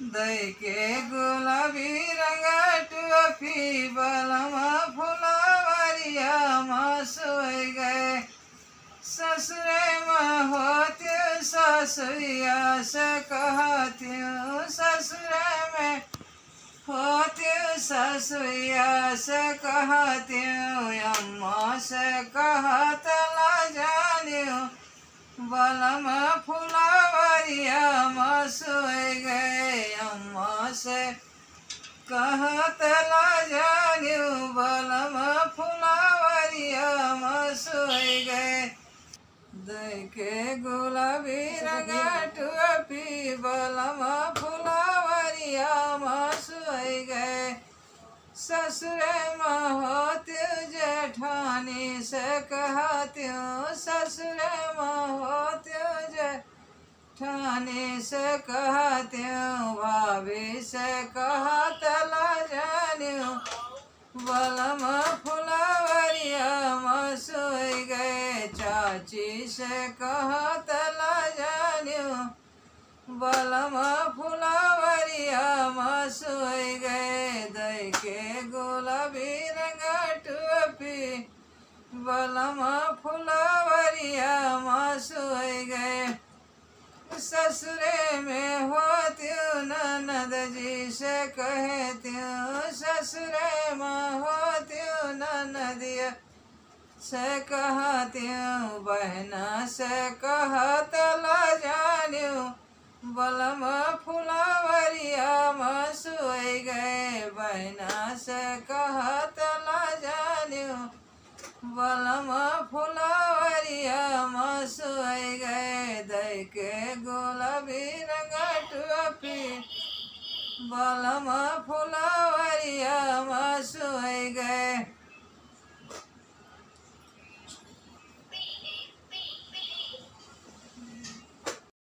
दई के गुलाबी रंग टोपी बलमा फुलवरिया सोई गए। ससुरे में होत्यो ससुरिया से कहत्यो, ससुरे में होत्यो ससुरिया से कहत्यो, अम्मा से कहत ला जानियो बलमा फुलवरिया सोई गए। अम्मा से कहत ला जानियो बलमा फुलवरिया सोई गए। दई के गुलाबी रंग टोपी बलमा फुलवरिया सोई गए। ससुरे में होत्यो जेठानी से कहत्यो, ससुरे में होत्यो जेठानी से कहत्यो, भाभी से कहत ला जानियो बलमा फुलवरिया सोई गए। चाची से कहत ला जानियो बलमा फुलवरिया सोई गए। दई के गुलाबी रंग टोपी बलमा फुलवरिया सोई गए। ससुरे में होत्यो ननद जी से कहत्यो, ससुरे में होत्यो ननदिया से कहत्यो, बहना से कहत ला जानियो बलमा फुलवरिया सोई गए। बहना से कहत ला जानियो बलमा फुलवरिया सोई गए। दई के गुलाबी रंग टोपी बलमा फुलवरिया सोई गए।